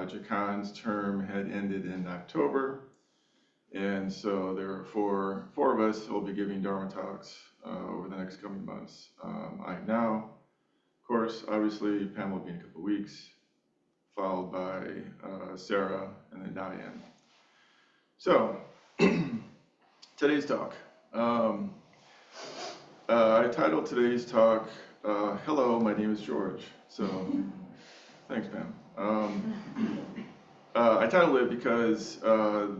Jakan's term had ended in October, and so there are four of us who will be giving Dharma talks over the next coming months. I now, of course, obviously, Pam will be in a couple of weeks, followed by Sarah, and then Diane. So, today's talk. I titled today's talk, Hello, my name is George. So, thanks, Pam. I titled it because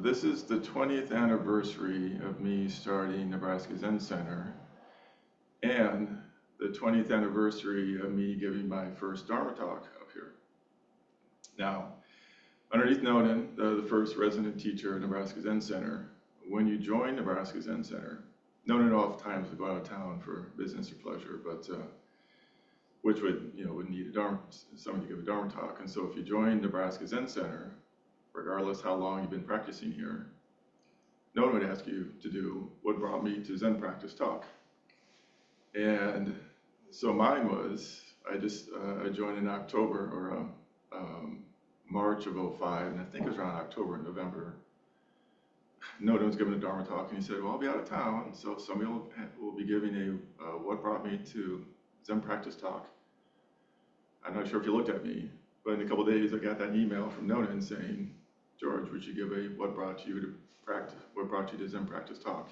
this is the 20th anniversary of me starting Nebraska Zen Center, and the 20th anniversary of me giving my first Dharma talk up here. Now, underneath Noden, the first resident teacher at Nebraska Zen Center, when you join Nebraska Zen Center, Noden oftentimes would go out of town for business or pleasure, but which would need a Dharma, someone to give a Dharma talk. And so if you join Nebraska Zen Center, regardless how long you've been practicing here, no one would ask you to do what brought me to Zen practice talk. And so mine was, I joined in October or March of '05, and I think it was around October and November. Noden was giving a Dharma talk, and he said, well, I'll be out of town, so somebody will be giving a what brought me to Zen practice talk. I'm not sure if you looked at me, but in a couple of days I got that email from Noden saying, George, would you give a what brought you to Zen practice talk?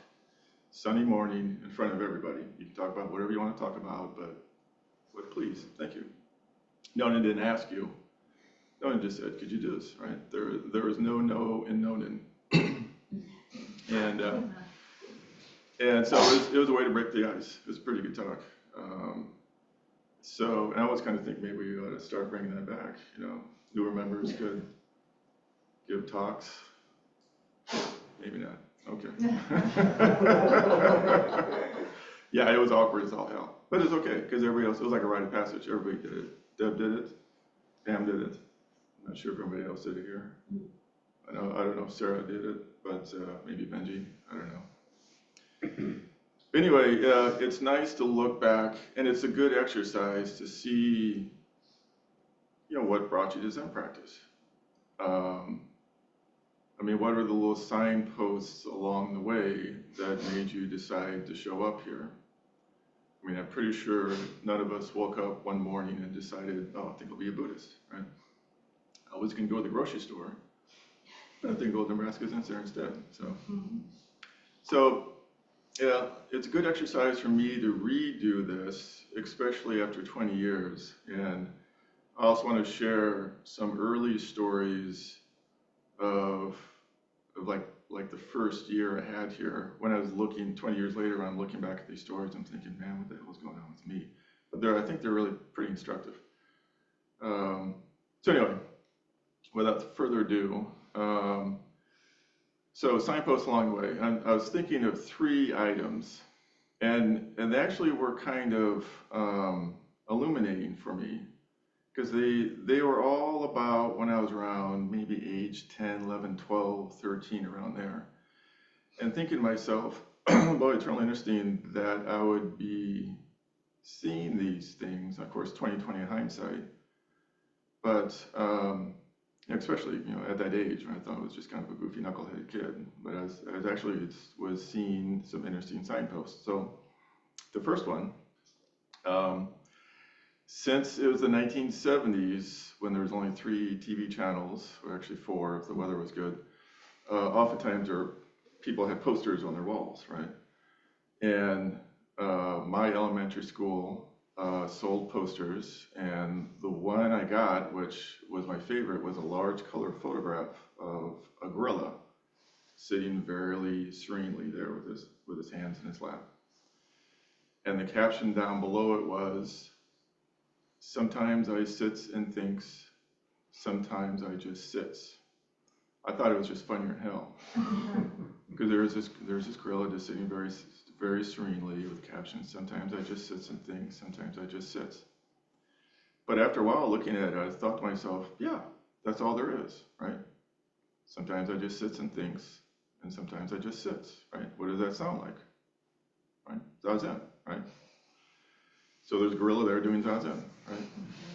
Sunday morning in front of everybody. You can talk about whatever you want to talk about, but please, thank you. Noden didn't ask you. Noden just said, could you do this, right? There was no in Noden. And so it was a way to break the ice. It was a pretty good talk. So, and I always kind of think maybe we ought to start bringing that back. Newer members could give talks. Maybe not. Okay. Yeah, it was awkward as all hell, but it's okay because everybody else. It was like a rite of passage. Everybody did it. Deb did it. Pam did it. I'm not sure if everybody else did it here. I don't know if Sarah did it, but maybe Benji. I don't know. Anyway, it's nice to look back, and it's a good exercise to see, what brought you to Zen practice. What are the little signposts along the way that made you decide to show up here? I'm pretty sure none of us woke up one morning and decided, oh, I think I'll be a Buddhist, right? I was going to go to the grocery store, but I think I'll go to Nebraska Zen Center instead. So, yeah, it's a good exercise for me to redo this, especially after 20 years. And I also want to share some early stories of like the first year I had here. When I was looking 20 years later, when I'm looking back at these stories, I'm thinking, man, what the hell is going on with me? But I think they're really pretty instructive. So anyway, without further ado, so signposts along the way. I was thinking of 3 items, and they actually were kind of illuminating for me, because they were all about when I was around maybe age 10, 11, 12, 13, around there. And thinking to myself, boy, it's really interesting that I would be seeing these things, of course, 20/20 hindsight, but especially, at that age, when I thought I was just kind of a goofy, knuckleheaded kid. But I was actually was seeing some interesting signposts. So the first one, since it was the 1970s, when there was only 3 TV channels, or actually 4 if the weather was good, oftentimes people had posters on their walls, right? And my elementary school sold posters, and the one I got, which was my favorite, was a large color photograph of a gorilla sitting very serenely there with his hands in his lap. And the caption down below it was, sometimes I sits and thinks, sometimes I just sits. I thought it was just funnier than hell. Because there's this gorilla just sitting very serenely with the caption, sometimes I just sits and thinks, sometimes I just sits. But after a while looking at it, I thought to myself, yeah, that's all there is, right? Sometimes I just sits and thinks, and sometimes I just sits, right? What does that sound like? Right? Zazen, right? So there's a gorilla there doing Zazen, right?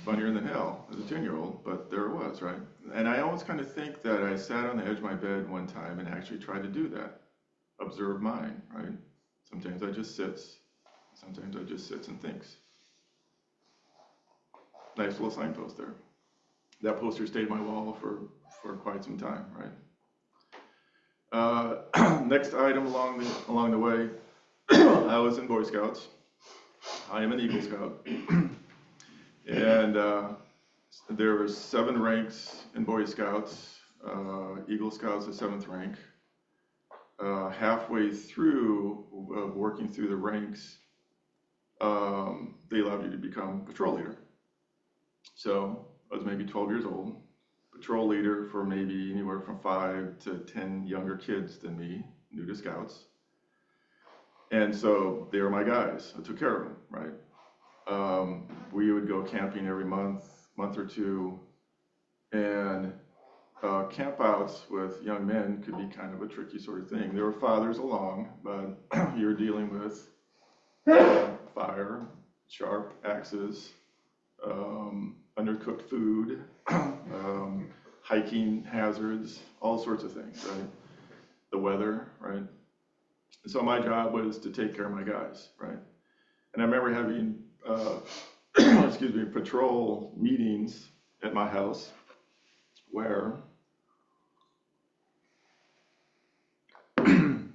Funnier than hell as a 10-year-old, but there it was, right? And I always kind of think that I sat on the edge of my bed one time and actually tried to do that. Observe mind, right? Sometimes I just sits. Sometimes I just sits and thinks. Nice little signpost there. That poster stayed on my wall for quite some time, right? Next item along the way, I was in Boy Scouts. I am an Eagle Scout. And there were 7 ranks in Boy Scouts. Eagle Scouts, the 7th rank. Halfway through working through the ranks, they allowed you to become patrol leader. So I was maybe 12 years old, patrol leader for maybe anywhere from 5 to 10 younger kids than me, new to Scouts. And so they were my guys. I took care of them, right? We would go camping every month or two, and campouts with young men could be kind of a tricky sort of thing. There were fathers along, but you were dealing with fire, sharp axes, undercooked food, hiking hazards, all sorts of things, right? The weather, right? So my job was to take care of my guys, right? And I remember having, patrol meetings at my house where it'd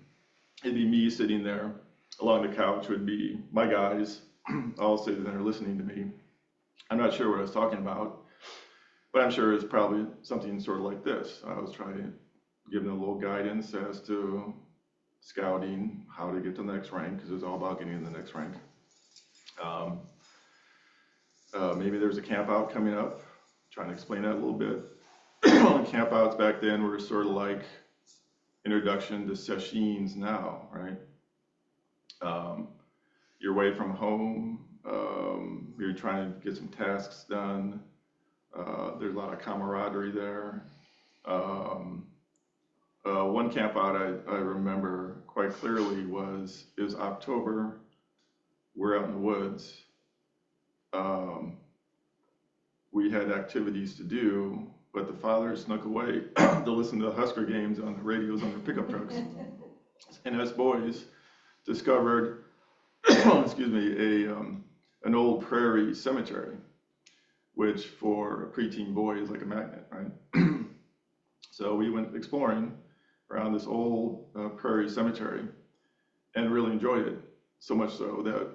be me sitting there. Along the couch would be my guys, all sitting there listening to me. I'm not sure what I was talking about, but I'm sure it's probably something sort of like this. I was trying to give them a little guidance as to scouting, how to get to the next rank, because it's all about getting in the next rank. Maybe there's a camp out coming up, trying to explain that a little bit. Camp outs back then were sort of like introduction to sessions now, right? You're away from home, you're trying to get some tasks done. There's a lot of camaraderie there. One camp out I remember quite clearly it was October. We're out in the woods. We had activities to do, but the fathers snuck away to listen to the Husker games on the radios on their pickup trucks. And us boys discovered, an old prairie cemetery, which for a preteen boy is like a magnet, right? So we went exploring around this old prairie cemetery and really enjoyed it. So much so that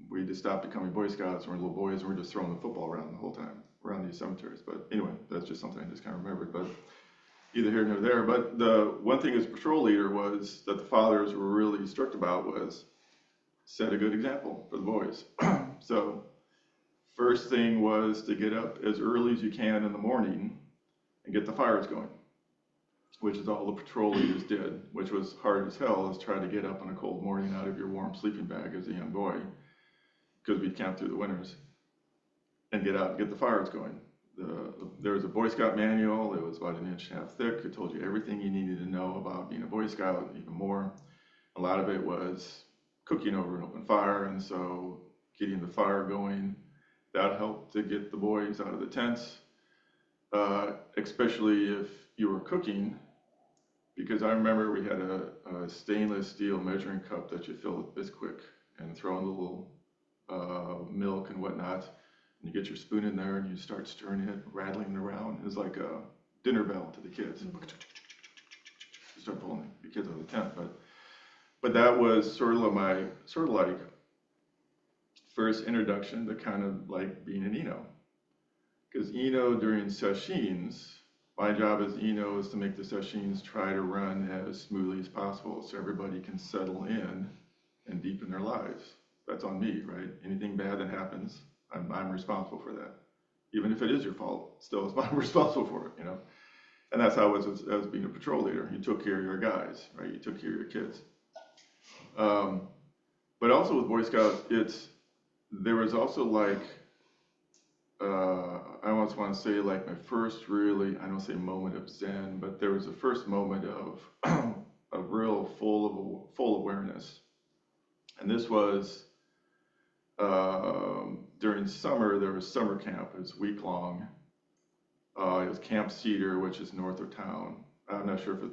we just stopped becoming Boy Scouts when we were little boys and we were just throwing the football around the whole time, around these cemeteries. But anyway, that's just something I just kind of remembered, but either here nor there. But the one thing as patrol leader was that the fathers were really strict about was set a good example for the boys. So first thing was to get up as early as you can in the morning and get the fires going, which is all the patrol leaders did, which was hard as hell, is try to get up on a cold morning out of your warm sleeping bag as a young boy, because we'd camp through the winters, and get out and get the fires going. There was a Boy Scout manual. It was about 1.5 inches thick. It told you everything you needed to know about being a Boy Scout, and even more. A lot of it was cooking over an open fire, and so getting the fire going, that helped to get the boys out of the tents, especially if you were cooking, because I remember we had a stainless steel measuring cup that you fill with Bisquick and throw in a little milk and whatnot, and you get your spoon in there and you start stirring it, rattling it around. It was like a dinner bell to the kids. You start pulling the kids out of the tent, but that was sort of like first introduction to kind of like being an Eno, because Eno during sessions, my job as Eno is to make the sessions try to run as smoothly as possible so everybody can settle in and deepen their lives. That's on me, right? Anything bad that happens, I'm responsible for that. Even if it is your fault, still I'm responsible for it, you know? And that's how it was as being a patrol leader. You took care of your guys, right? You took care of your kids. But also with Boy Scouts, there was also like, I almost want to say like my first really, I don't say moment of Zen, but there was a first moment of a real full awareness. And this was during summer. There was summer camp. It was week long, It was Camp Cedar, which is north of town. I'm not sure if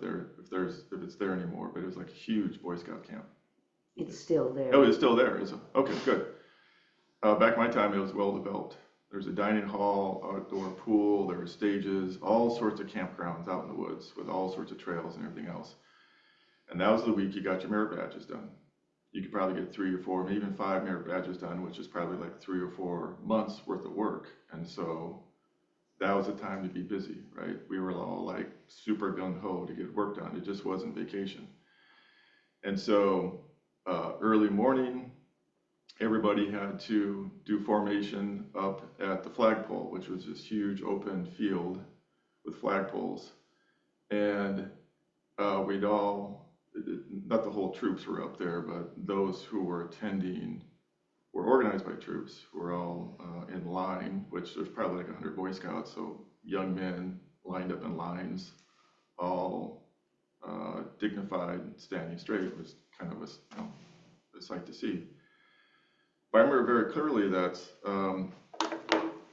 it's there anymore, but it was like a huge Boy Scout camp. It's still there. Oh, it's still there, is it? Okay, good. Back in my time, it was well developed. There's a dining hall, outdoor pool, there were stages, all sorts of campgrounds out in the woods with all sorts of trails and everything else. And that was the week you got your merit badges done. You could probably get 3 or 4, maybe even 5 merit badges done, which is probably like 3 or 4 months worth of work. And so that was the time to be busy, right? We were all like super gung-ho to get work done. It just wasn't vacation. And so early morning, everybody had to do formation up at the flagpole, which was this huge open field with flagpoles. And we'd all, not the whole troops were up there, but those who were attending were organized by troops, who were all in line, which there's probably like 100 Boy Scouts, so young men lined up in lines, all dignified, standing straight. It was kind of a sight to see. But I remember very clearly that,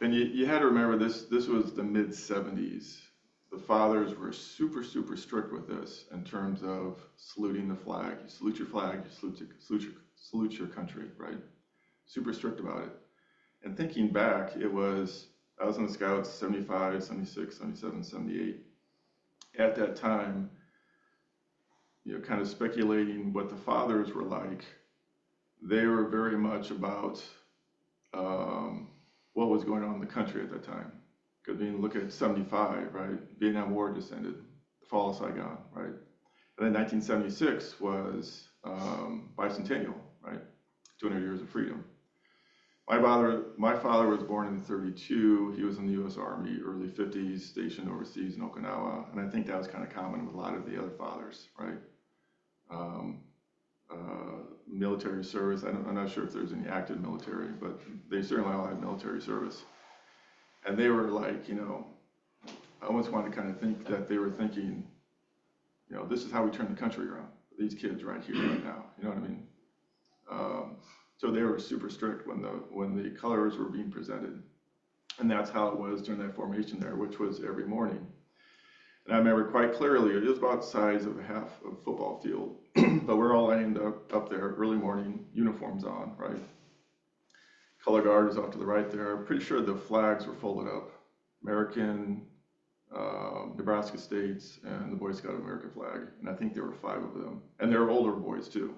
and you had to remember this was the mid-70s. The fathers were super, super strict with this in terms of saluting the flag. You salute your flag, you salute your country, right? Super strict about it. And thinking back, I was in the Scouts 75, 76, 77, 78. At that time, kind of speculating what the fathers were like, they were very much about what was going on in the country at that time. Because look at 75, right? Vietnam War just ended, the fall of Saigon, right? And then 1976 was bicentennial, right? 200 years of freedom. My father was born in 32. He was in the U.S. Army, early 50s, stationed overseas in Okinawa. And I think that was kind of common with a lot of the other fathers, right? Military service. I'm not sure if there's any active military, but they certainly all had military service. And they were like, I almost want to kind of think that they were thinking, this is how we turn the country around. These kids right here, right now. You know what I mean? So they were super strict when the colors were being presented. And that's how it was during that formation there, which was every morning. And I remember quite clearly, it was about the size of half of a football field, but we're all lined up there, early morning, uniforms on, right? Color guard is off to the right there. I'm pretty sure the flags were folded up. American, Nebraska States, and the Boy Scout of America flag. And I think there were 5 of them. And they were older boys too.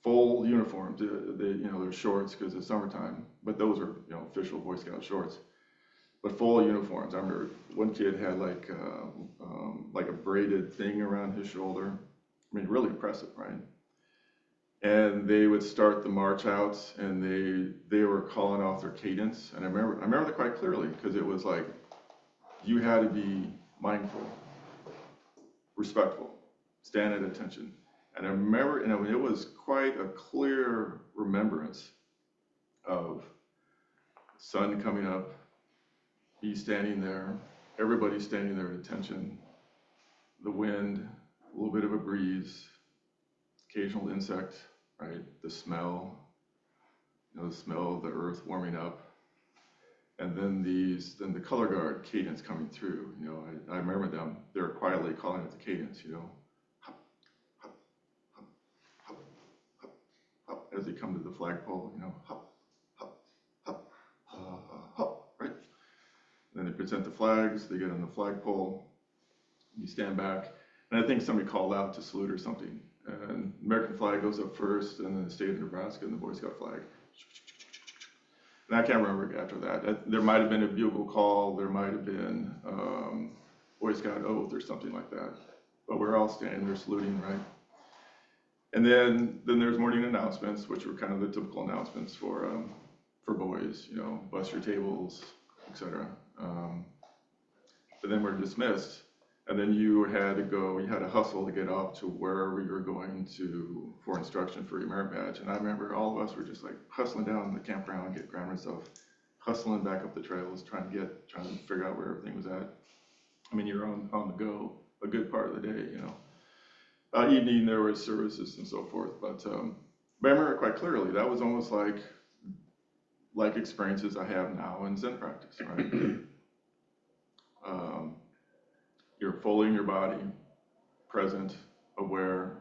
Full uniforms, they're shorts because it's summertime, but those are, official Boy Scout shorts. But full uniforms. I remember one kid had like a braided thing around his shoulder. I mean, really impressive, right? And they would start the march outs, and they were calling off their cadence. And I remember that quite clearly because it was like you had to be mindful, respectful, stand at attention. And I remember, it was quite a clear remembrance of the sun coming up. He's standing there, everybody's standing there at attention, the wind, a little bit of a breeze, occasional insect, right? The smell, the smell of the earth warming up. And then the color guard cadence coming through, I remember them, they were quietly calling it the cadence, hop, hop, hop, hop, hop, hop, as they come to the flagpole, hop, hop, hop, hop. Then they present the flags, they get on the flagpole, you stand back, and I think somebody called out to salute or something. And the American flag goes up first, and then the state of Nebraska and the Boy Scout flag. And I can't remember after that. There might have been a bugle call, there might have been Boy Scout oath or something like that. But we're all standing there saluting, right? And then there's morning announcements, which were kind of the typical announcements for boys, bus your tables, etc. But then we're dismissed, and then you had to hustle to get off to wherever you were going for instruction for your merit badge. And I remember all of us were just like hustling down the campground, grabbing stuff, hustling back up the trails, trying to figure out where everything was at. I mean, you're on the go a good part of the day, Evening there were services and so forth, but I remember quite clearly that was almost like experiences I have now in Zen practice, right? Um, you're fully in your body, present, aware,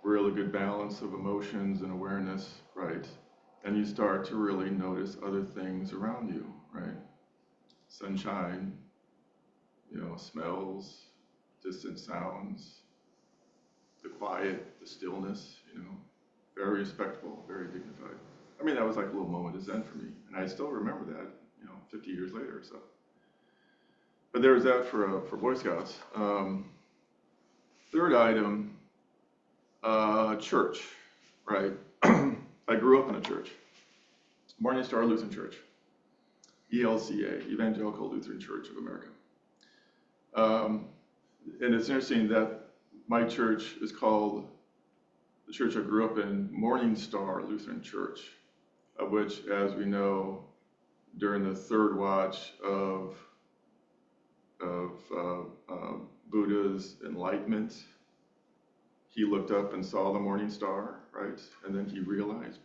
really good balance of emotions and awareness, right? And you start to really notice other things around you, right? Sunshine, smells, distant sounds, the quiet, the stillness, very respectful, very dignified. I mean, that was like a little moment of Zen for me, and I still remember that, 50 years later or so. But there was that for Boy Scouts. Third item, church, right? I grew up in a church, Morning Star Lutheran Church, ELCA, Evangelical Lutheran Church of America. And it's interesting that my church is called, the church I grew up in, Morning Star Lutheran Church, of which, as we know, during the third watch of Buddha's enlightenment, he looked up and saw the morning star, right? And then he realized,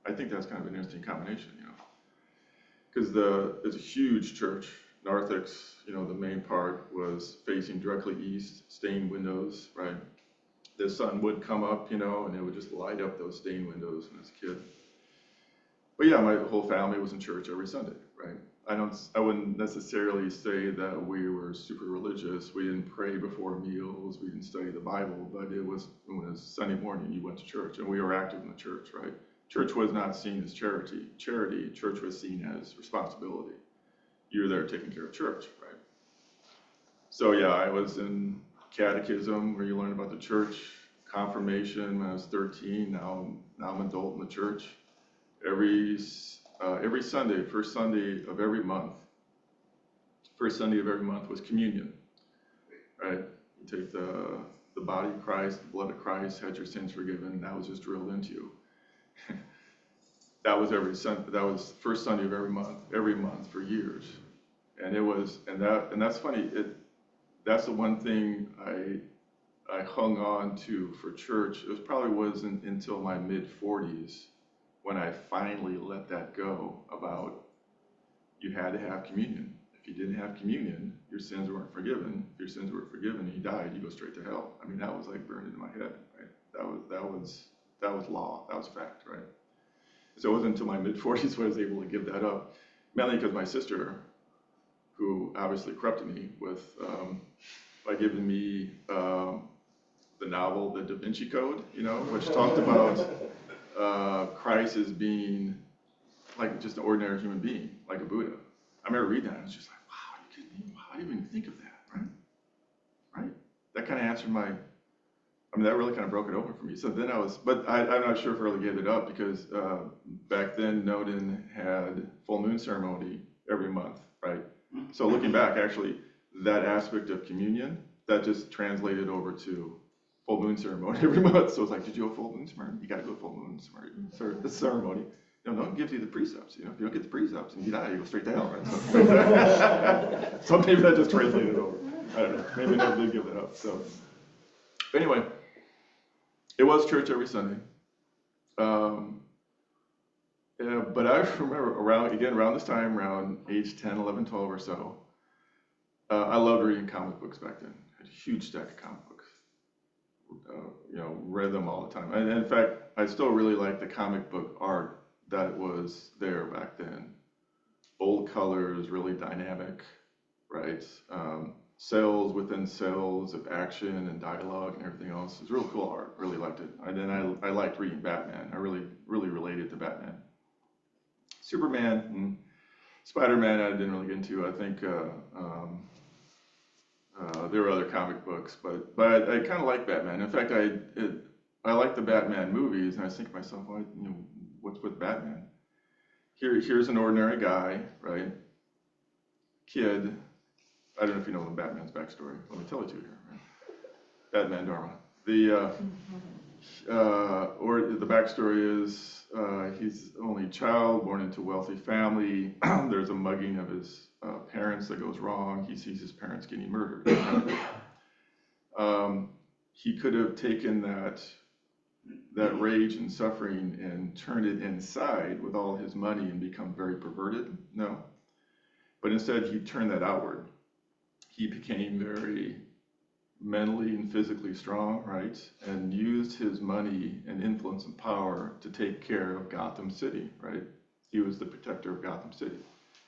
I think that's kind of an interesting combination, because it's a huge church. Narthex, the main part was facing directly east, stained windows, right? The sun would come up, and it would just light up those stained windows when I was a kid. But yeah, my whole family was in church every Sunday, right? I wouldn't necessarily say that we were super religious. We didn't pray before meals. We didn't study the Bible, but when it was Sunday morning, you went to church, and we were active in the church, right? Church was not seen as charity. Church was seen as responsibility. You're there taking care of church, right? So yeah, I was in catechism where you learn about the church, confirmation when I was 13. Now I'm an adult in the church. Every Sunday, first Sunday of every month was communion, right? You take the body of Christ, the blood of Christ, had your sins forgiven. That was just drilled into you. That was every Sunday. That was first Sunday of every month for years, and that's funny. That's the one thing I hung on to for church. It probably wasn't until my mid-40s when I finally let that go about you had to have communion. If you didn't have communion, your sins weren't forgiven. If your sins weren't forgiven and you died, you go straight to hell. I mean, that was like burned into my head, right? That was law. That was fact, right? So it wasn't until my mid-40s when I was able to give that up, mainly because my sister, who obviously corrupted me by giving me the novel, The Da Vinci Code, which talked about Christ as being like just an ordinary human being, like a Buddha. I remember reading that, and I was just like, wow, are you kidding me? Wow, I didn't even think of that, right? Right? That kind of answered that really kind of broke it open for me. So then I'm not sure if I really gave it up, because back then Noden had full moon ceremony every month, right? So looking back, actually, that aspect of communion, that just translated over to full moon ceremony every month. So it's like, did you go full moon ceremony? You got to go full moon ceremony. No one gives you the precepts. If you don't get the precepts and you die, you go straight to hell, right? So maybe that just translated over. I don't know. Maybe I never did give it up. So anyway, it was church every Sunday. But I remember around this time, around age 10, 11, 12 or so, I loved reading comic books back then. I had a huge stack of comic books. Read them all the time. And in fact, I still really like the comic book art that was there back then. Bold colors, really dynamic, right? Cells within cells of action and dialogue and everything else. It was real cool art. Really liked it. And then I liked reading Batman. I really related to Batman. Superman and Spider-Man I didn't really get into. I think there were other comic books, but I kind of like Batman. In fact, I like the Batman movies, and I think to myself, well, what's with Batman? Here's an ordinary guy, right? Kid. I don't know if you know Batman's backstory. Let me tell it to you here. Right? Batman Dharma. The backstory is he's the only child born into a wealthy family. There's a mugging of his parents that goes wrong. He sees his parents getting murdered. He could have taken that rage and suffering and turned it inside with all his money and become very perverted. No. But instead, he turned that outward. He became very mentally and physically strong, right? And used his money and influence and power to take care of Gotham City, right? He was the protector of Gotham City.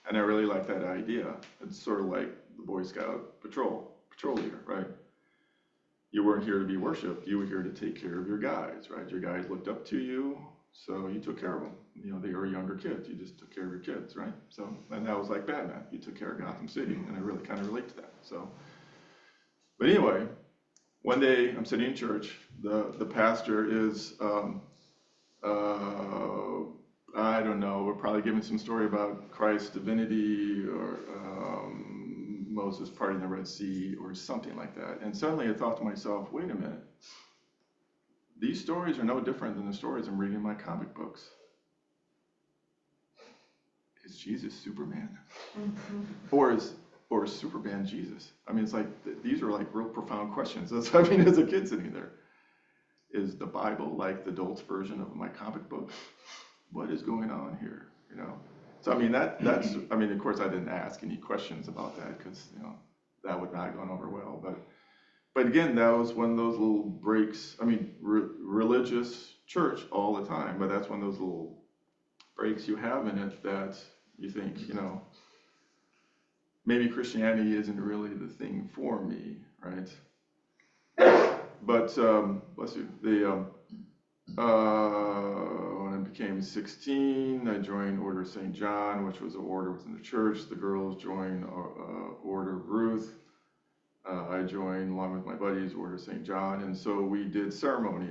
And I really like that idea. It's sort of like the Boy Scout patrol leader, right? You weren't here to be worshipped. You were here to take care of your guys, right? Your guys looked up to you, so you took care of them. You know, they were younger kids. You just took care of your kids, right? So, and that was like Batman. You took care of Gotham City, and I really kind of relate to that. So, but anyway, one day I'm sitting in church. The pastor is, I don't know, we're probably giving some story about Christ's divinity or Moses parting the Red Sea or something like that. And suddenly I thought to myself, wait a minute. These stories are no different than the stories I'm reading in my comic books. Is Jesus Superman? Or is Superman Jesus? I mean, it's like, these are like real profound questions. That's, I mean, as a kid sitting there. Is the Bible like the adult's version of my comic book? What is going on here, you know? So, I mean, that's, I mean, of course, I didn't ask any questions about that because, you know, that would not have gone over well. But again, that was one of those little breaks. I mean, religious church all the time, but that's one of those little breaks you have in it that you think, you know, maybe Christianity isn't really the thing for me, right? But, bless you, when I became 16, I joined Order of St. John, which was an order within the church. The girls joined Order of Ruth. I joined, along with my buddies, Order of St. John. And so we did ceremony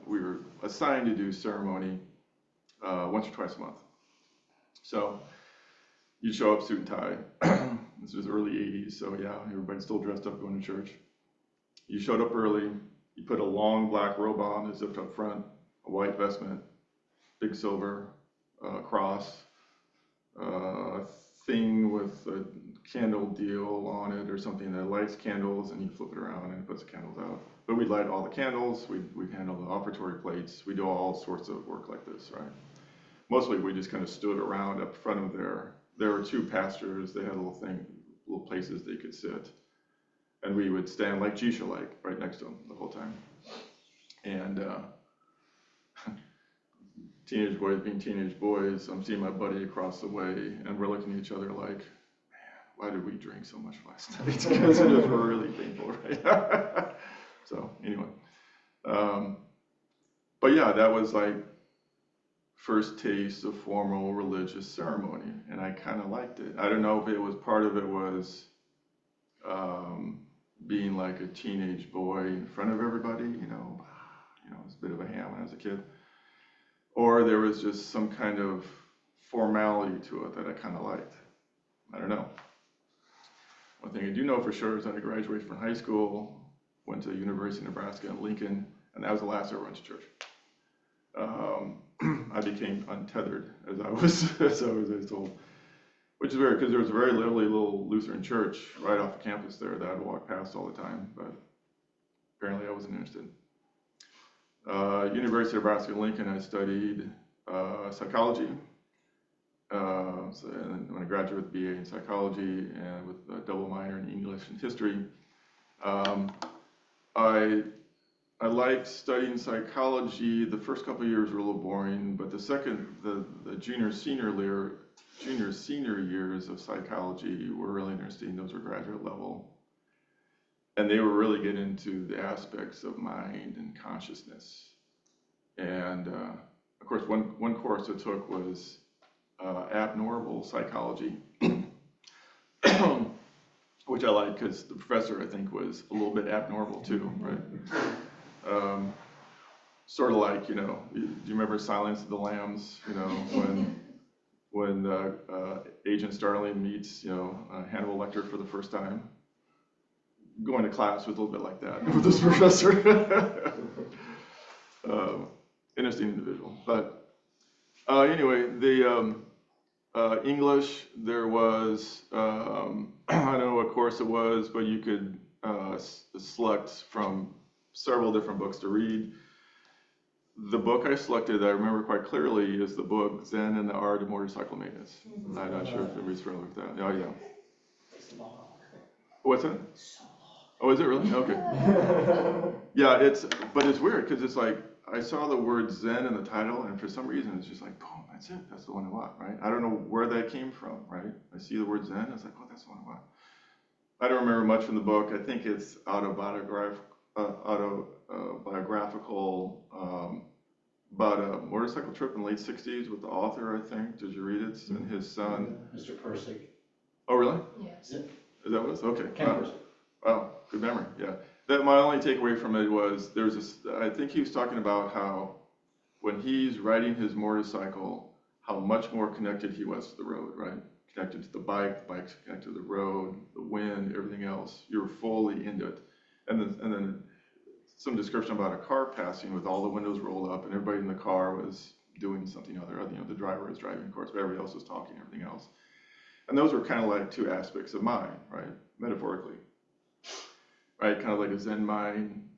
we were assigned to do ceremony once or twice a month. So you show up suit and tie. This was early 80s, so yeah, everybody's still dressed up going to church. You showed up early. You put a long black robe on, zipped up front, a white vestment, big silver cross, thing with a candle deal on it or something that lights candles, and you flip it around and it puts the candles out. But we'd light all the candles. We'd handle the offertory plates. We do all sorts of work like this, right? Mostly we just kind of stood around up front of there. There were two pastors. They had a little places they could sit. And we would stand like Jisha-like right next to them the whole time. And teenage boys being teenage boys, I'm seeing my buddy across the way, and we're looking at each other like, man, why did we drink so much last night? Because it was really painful, right? So anyway. But yeah, that was like first taste of formal religious ceremony, and I kind of liked it. I don't know if it was part of it was being like a teenage boy in front of everybody, you know, I was a bit of a ham when I was a kid. Or there was just some kind of formality to it that I kind of liked. I don't know. One thing I do know for sure is when I graduated from high school, went to University of Nebraska in Lincoln, and that was the last I ever went to church. I became untethered, as I was told. Which is weird, because there was a very lovely little Lutheran church right off the campus there that I'd walk past all the time, but apparently I wasn't interested. University of Nebraska Lincoln, I studied psychology. And when I graduated with a BA in psychology and with a double minor in English and history, I liked studying psychology. The first couple of years were a little boring, but the junior senior years of psychology were really interesting. Those were graduate level. And they were really getting into the aspects of mind and consciousness. And of course, one course I took was abnormal psychology, which I liked because the professor, I think, was a little bit abnormal too, right? Sort of like, do you remember Silence of the Lambs, when Agent Starling meets, Hannibal Lecter for the first time? Going to class was a little bit like that with this professor. Interesting individual. But anyway, the English, there was, I don't know what course it was, but you could select from several different books to read. the book I selected that I remember quite clearly is the book Zen and the Art of Motorcycle Maintenance. I'm not sure if anybody's familiar with that. Oh, yeah. It's long. What's that? So long. Oh, is it really? Okay. Yeah, but it's weird because it's like I saw the word Zen in the title, and for some reason it's just like, boom, that's it. That's the one I want, right? I don't know where that came from, right? I see the word Zen, it's like, oh, that's the one I want. I don't remember much from the book. I think it's autobiographical about a motorcycle trip in the late 60s with the author, I think. Did you read it? And his son. Mr. Persick. Oh, really? Yes. Is that what it was? Okay. Ken Persick. Wow, good memory. Yeah. That my only takeaway from it was I think he was talking about how when he's riding his motorcycle, how much more connected he was to the road, right? Connected to the bike's connected to the road, the wind, everything else. You're fully into it. And then some description about a car passing with all the windows rolled up and everybody in the car was doing something other. The driver was driving, of course, but everybody else was talking, everything else. And those were kind of like two aspects of mind, right? Metaphorically. Right? Kind of like a Zen mind,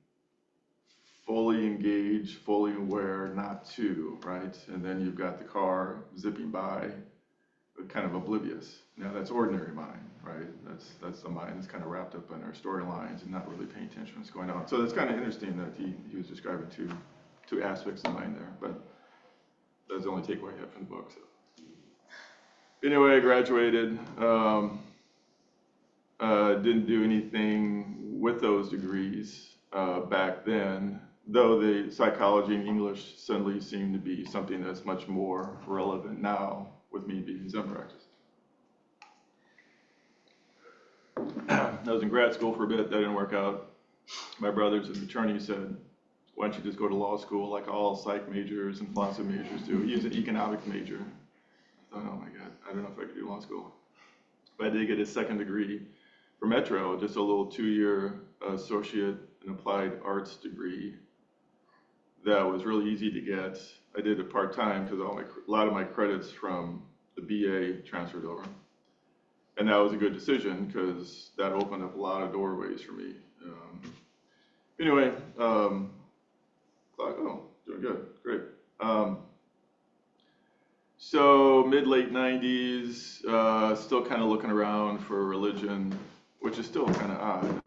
fully engaged, fully aware, not to, right? And then you've got the car zipping by, but kind of oblivious. Now that's ordinary mind, right? That's the mind that's kind of wrapped up in our storylines and not really paying attention to what's going on. So it's kind of interesting that he was describing two aspects of mind there, but that's the only takeaway I have from the book. So anyway, I graduated. Didn't do anything with those degrees back then, though the psychology and English suddenly seemed to be something that's much more relevant now with me being in Zen practice. I was in grad school for a bit. That didn't work out. My brother's an attorney, said, why don't you just go to law school like all psych majors and philosophy majors do? He was an economics major. I thought, oh my God, I don't know if I could do law school. But I did get a second degree for Metro, just a little 2-year associate in applied arts degree that was really easy to get. I did it part-time because a lot of my credits from the BA transferred over. And that was a good decision because that opened up a lot of doorways for me. Anyway, thought, oh, doing good, great. So mid-late 90s, still kind of looking around for religion, which is still kind of odd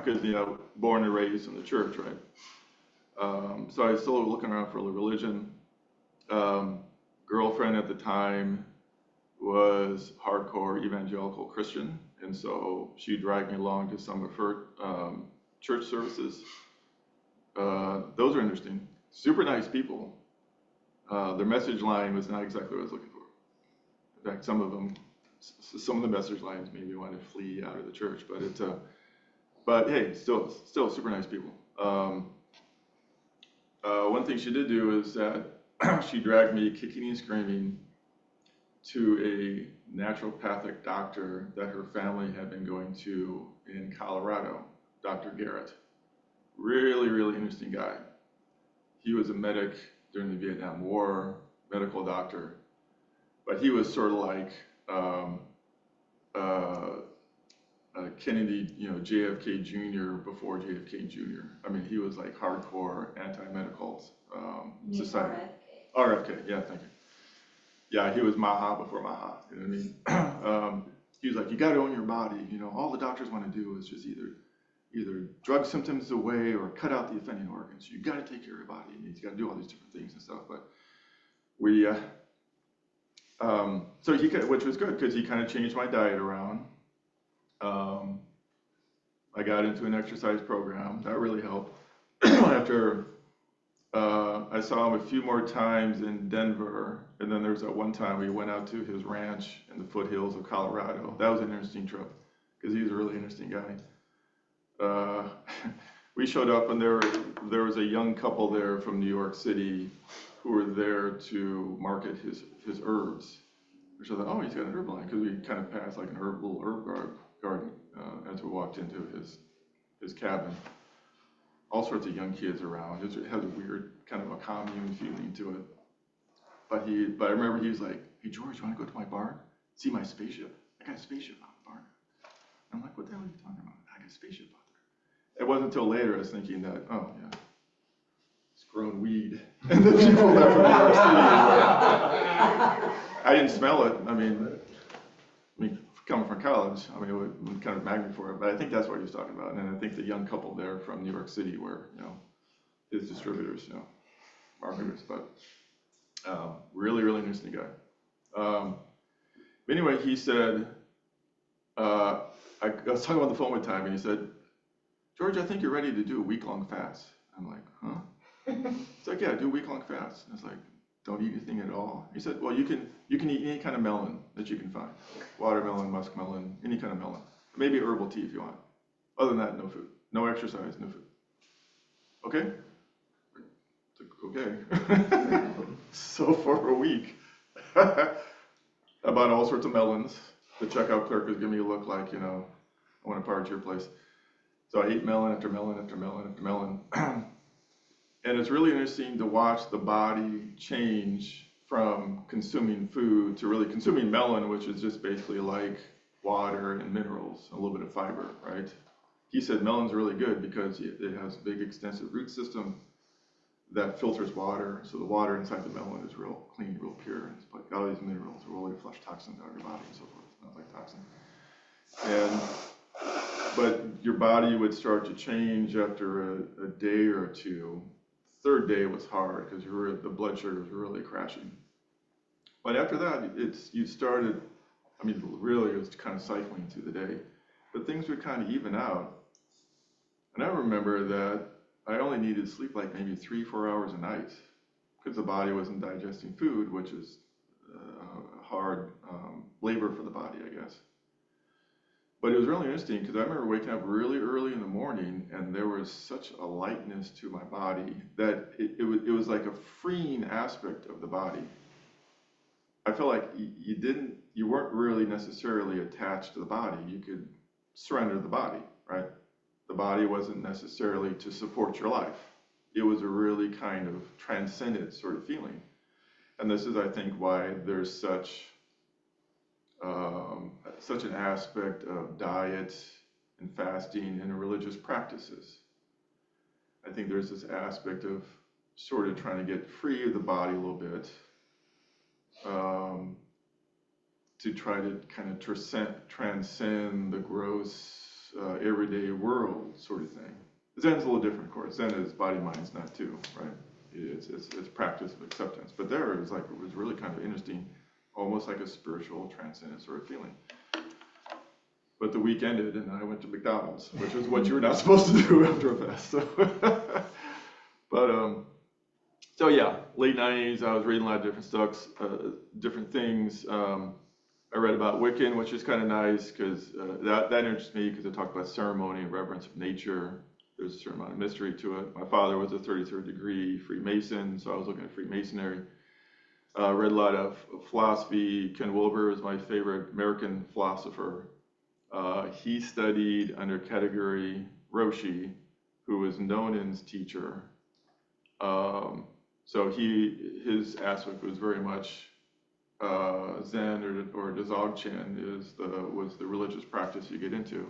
because, born and raised in the church, right? So I was still looking around for religion. Girlfriend at the time was hardcore evangelical Christian, and so she dragged me along to some of her church services. Those are interesting. Super nice people. Their message line was not exactly what I was looking for. In fact, some of the message lines made me want to flee out of the church, but hey, still super nice people. One thing she did do is that she dragged me kicking and screaming to a naturopathic doctor that her family had been going to in Colorado, Dr. Garrett. Really, really interesting guy. He was a medic during the Vietnam War, medical doctor, but he was sort of like Kennedy, JFK Jr. before JFK Jr. I mean, he was like hardcore anti-medical society. RFK, yeah, thank you. Yeah, he was Maha before Maha, you know what I mean? He was like, you gotta own your body, all the doctors wanna do is just either drug symptoms away or cut out the offending organs. You gotta take care of your body, and you gotta do all these different things and stuff, but we, so which was good, because he kind of changed my diet around. I got into an exercise program, that really helped. After I saw him a few more times in Denver, and then there was that one time we went out to his ranch in the foothills of Colorado. That was an interesting trip, because he was a really interesting guy. We showed up, and there was a young couple there from New York City who were there to market his herbs. Which I thought, oh, he's got an herb line, because we kind of passed like little herb garden as we walked into his cabin. All sorts of young kids around. It had a weird kind of a commune feeling to it. But I remember he was like, hey, George, you want to go to my barn? See my spaceship? I got a spaceship out in the barn. I'm like, what the hell are you talking about? I got a spaceship out there. It wasn't until later I was thinking that, oh, yeah, it's grown weed. And the people there from New York City, I didn't smell it. I mean, coming from college, I mean, it would kind of mag me for it. But I think that's what he was talking about. And I think the young couple there from New York City were, his distributors, marketers. But really, really interesting guy. But anyway, he said, I was talking on the phone with Time, and he said, George, I think you're ready to do a week-long fast. I'm like, huh? It's like, yeah, do a week-long fast. And it's like, don't eat anything at all. He said, well, you can eat any kind of melon that you can find. Watermelon, muskmelon, any kind of melon. Maybe herbal tea if you want. Other than that, no food. No exercise, no food. Okay? It's like, okay. So for a week, I bought all sorts of melons. The checkout clerk was giving me a look like, I want to park at your place. So I ate melon after melon after melon after melon. And it's really interesting to watch the body change from consuming food to really consuming melon, which is just basically like water and minerals, a little bit of fiber, right? He said melon's really good because it has a big extensive root system that filters water. So the water inside the melon is real clean, real pure. And it's like all these minerals will really flush toxins out of your body and so forth. It's not like toxin. But your body would start to change after a day or two. Third day was hard because the blood sugar was really crashing. But after that, you started, really it was kind of cycling through the day. But things would kind of even out. And I remember that I only needed to sleep like maybe 3-4 hours a night because the body wasn't digesting food, which is hard labor for the body, I guess. But it was really interesting because I remember waking up really early in the morning and there was such a lightness to my body that it was like a freeing aspect of the body. I felt like you weren't really necessarily attached to the body. You could surrender the body, right? The body wasn't necessarily to support your life. It was a really kind of transcendent sort of feeling. And this is, I think, why there's such an aspect of diet and fasting and religious practices. I think there's this aspect of sort of trying to get free of the body a little bit, to try to kind of transcend the gross everyday world sort of thing. Zen's a little different, of course. Zen is body, mind, is not two, right? It's practice of acceptance. But there it was really kind of interesting, almost like a spiritual transcendent sort of feeling. But the week ended and I went to McDonald's, which is what you were not supposed to do after a fast. So yeah, late 90s, I was reading a lot of different stuff, different things. I read about Wiccan, which is kind of nice because that interests me because it talked about ceremony and reverence of nature. There's a certain amount of mystery to it. My father was a 33rd degree Freemason, so I was looking at Freemasonry. Read a lot of philosophy. Ken Wilber is my favorite American philosopher. He studied under category Roshi, who was Nonan's teacher. So his aspect was very much Zen or Dzogchen was the religious practice you get into.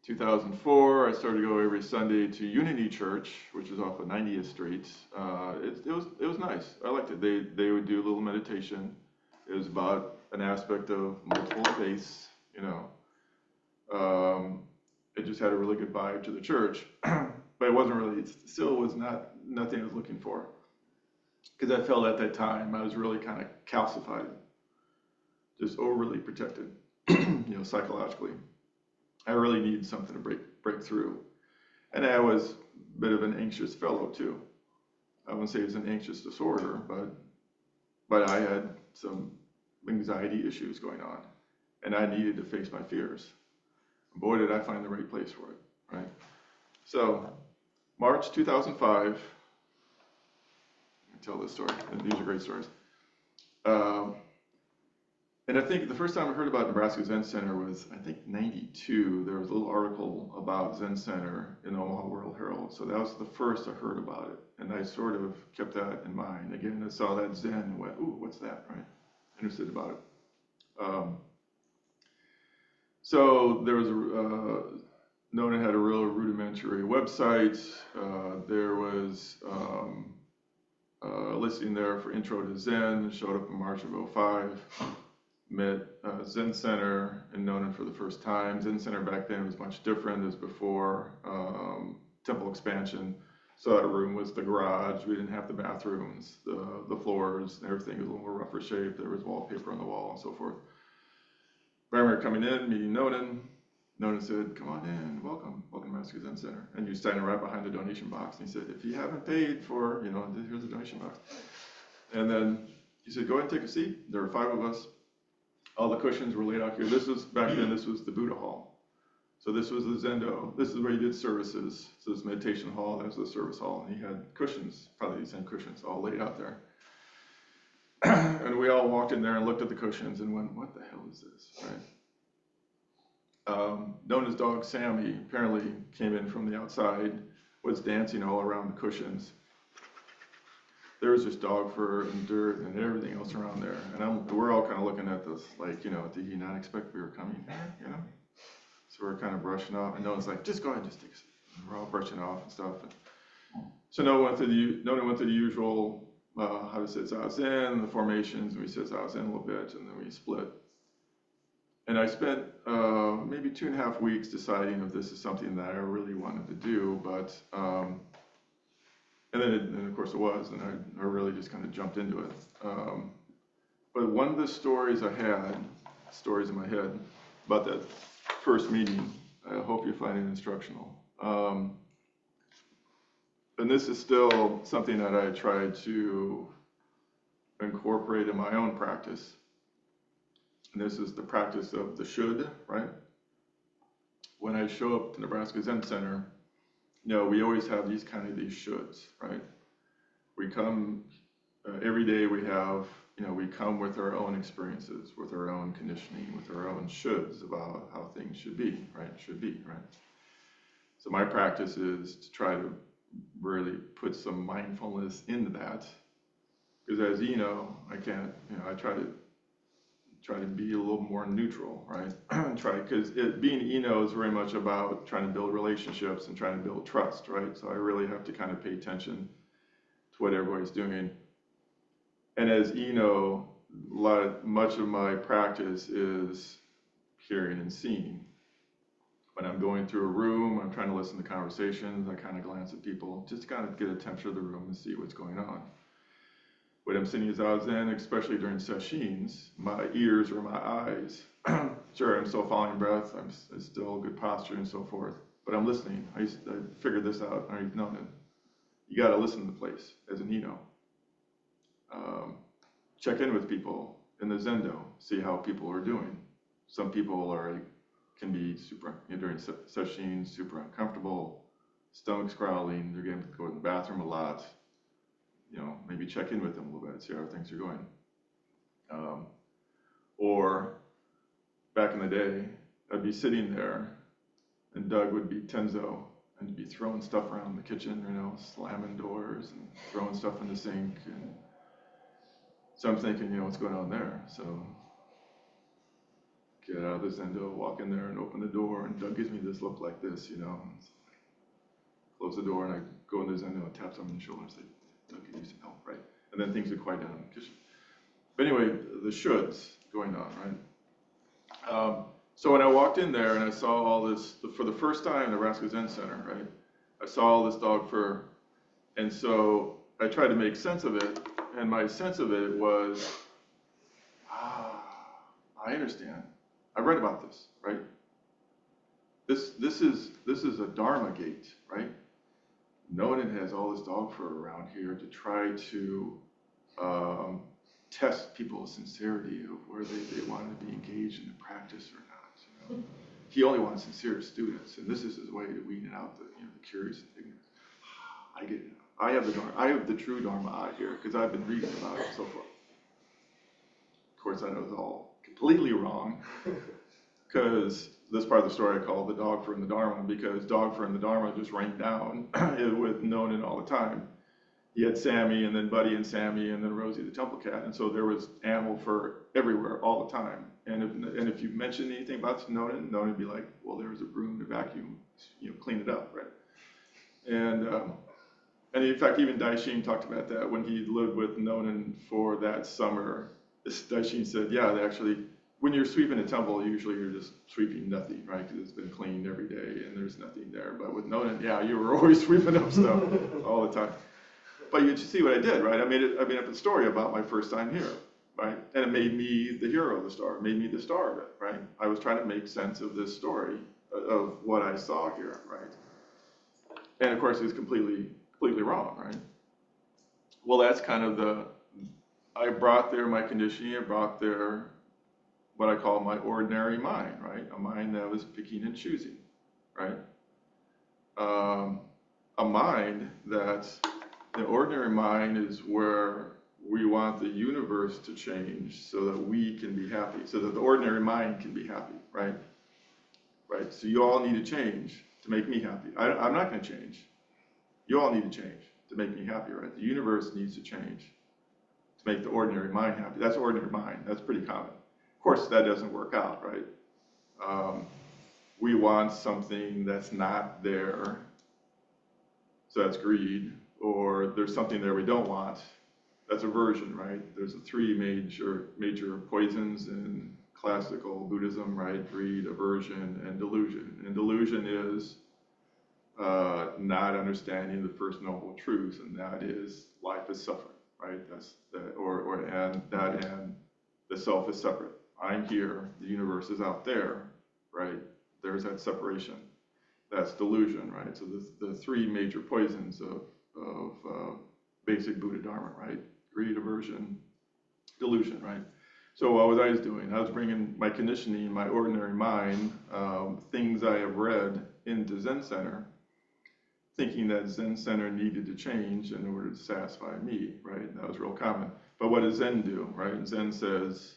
2004, I started to go every Sunday to Unity Church, which is off of 90th Street. It was nice. I liked it. They would do a little meditation. It was about an aspect of multiple faiths, It just had a really good vibe to the church, but it wasn't really. It still was nothing I was looking for, because I felt at that time I was really kind of calcified, just overly protected, psychologically. I really needed something to break through. And I was a bit of an anxious fellow too. I wouldn't say it was an anxious disorder, but I had some anxiety issues going on, and I needed to face my fears. Boy, did I find the right place for it, right? So, March 2005, I tell this story, and these are great stories. And I think the first time I heard about Nebraska Zen Center was, I think, 92. There was a little article about Zen Center in the Omaha World Herald. So that was the first I heard about it. And I sort of kept that in mind. Again, I saw that Zen and went, ooh, what's that, right? Interested about it. So there was Nona had a real rudimentary website. There was a listing there for Intro to Zen, showed up in March of '05. Met Zen Center in Nona for the first time. Zen Center back then was much different. This was before temple expansion. So that room was the garage. We didn't have the bathrooms, the floors, and everything was a little more rougher shape. There was wallpaper on the wall and so forth. I remember coming in, meeting Nonan. Nonan said, "Come on in, welcome to Master Zen Center." And you're standing right behind the donation box. And he said, "If you haven't paid for, here's the donation box." And then he said, "Go ahead and take a seat." There were 5 of us. All the cushions were laid out here. This was, back then, this was the Buddha hall. So this was the Zendo. This is where you did services. So this meditation hall, that was the service hall. And he had cushions, probably the same cushions, all laid out there. And we all walked in there and looked at the cushions and went, "What the hell is this?" Right? Nona's dog, Sammy, apparently came in from the outside, was dancing all around the cushions. There was just dog fur and dirt and everything else around there. And we're all kind of looking at this like, did he not expect we were coming here, So we're kind of brushing off. And Nona's like, "Just go ahead, just take a seat." And we're all brushing off and stuff. So Nona went through the usual, how to say Sozen, the formations, and we said Sozen a little bit, and then we split. And I spent maybe 2.5 weeks deciding if this is something that I really wanted to do, but and then of course it was, and I really just kind of jumped into it. But one of the stories I had, stories in my head about that first meeting, I hope you find it instructional. And this is still something that I try to incorporate in my own practice. And this is the practice of the should, right? When I show up to Nebraska Zen Center, we always have these shoulds, right? We come, every day we have, we come with our own experiences, with our own conditioning, with our own shoulds about how things should be, right? So my practice is to try to really put some mindfulness into that. Because as I can't, I try to be a little more neutral, right? Because being is very much about trying to build relationships and trying to build trust, right? So I really have to kind of pay attention to what everybody's doing. And as much of my practice is hearing and seeing. When I'm going through a room, I'm trying to listen to conversations, I kind of glance at people, just to kind of get a temperature of the room and see what's going on. When I'm sitting Zazen, especially during sessions, my ears or my eyes, sure, I'm still following breath, it's still good posture and so forth, but I'm listening. I figured this out, I've known it. You got to listen to the place as an check in with people in the Zendo, see how people are doing. Some people can be super, during sessions, super uncomfortable, stomach's growling, they're going to go to the bathroom a lot. Maybe check in with them a little bit, see how things are going. Or back in the day, I'd be sitting there and Doug would be Tenzo and be throwing stuff around the kitchen, slamming doors and throwing stuff in the sink. And so I'm thinking, what's going on there? So get out of the Zendo, walk in there and open the door, and Doug gives me this look like this, Close the door and I go in the Zendo and tap someone on the shoulder and say, "Doug, can you use some help," right? And then things would quiet down in the kitchen. But anyway, the shoulds going on, right? So when I walked in there and I saw all this, for the first time in Nebraska Zen Center, right? I saw all this dog fur, and so I tried to make sense of it, and my sense of it was, I understand. I read about this, right? This is a Dharma gate, right? No one has all this dog fur around here to try to test people's sincerity of where they want to be engaged in the practice or not. He only wants sincere students, and this is his way to weeding out the curious and ignorant. I get it. I have the true Dharma eye here because I've been reading about it and so forth. Of course, I know it's all completely wrong because this part of the story I call the dog fur and the Dharma, because dog fur and the Dharma just rained down with Nonan all the time. he had Sammy, and then Buddy and Sammy, and then Rosie the temple cat, and so there was animal fur everywhere all the time. And if you mentioned anything about Nonan would be like, well, there was a broom to vacuum, clean it up, right? And in fact, even Daishin talked about that when he lived with Nonan for that summer. Daishin said, yeah, they actually, when you're sweeping a temple, usually you're just sweeping nothing, right? Because it's been cleaned every day and there's nothing there. But with Nonan, yeah, you were always sweeping up stuff all the time. But you see what I did, right? I made up a story about my first time here, right? And it made me the hero of the story. It made me the star of it, right? I was trying to make sense of this story, of what I saw here, right? And of course, it was completely wrong, right? Well, that's kind of I brought there my conditioning, I brought there what I call my ordinary mind, right? A mind that was picking and choosing, right? A mind the ordinary mind is where we want the universe to change so that we can be happy, so that the ordinary mind can be happy, right? Right, so you all need to change to make me happy. I'm not going to change. You all need to change to make me happy, right? The universe needs to change to make the ordinary mind happy. That's ordinary mind. That's pretty common. Of course, that doesn't work out, right? We want something that's not there, so that's greed, or there's something there we don't want. That's aversion, right? There's the three major poisons in classical Buddhism, right? Greed, aversion, and delusion. And delusion is not understanding the first noble truth, and that is life is suffering, right? And the self is separate. I'm here, the universe is out there, right? There's that separation. That's delusion, right? So the three major poisons of basic Buddha Dharma, right? Greed, aversion, delusion, right? So what was I doing? I was bringing my conditioning, my ordinary mind, things I have read into Zen Center, thinking that Zen Center needed to change in order to satisfy me, right? That was real common. But what does Zen do, right? Zen says,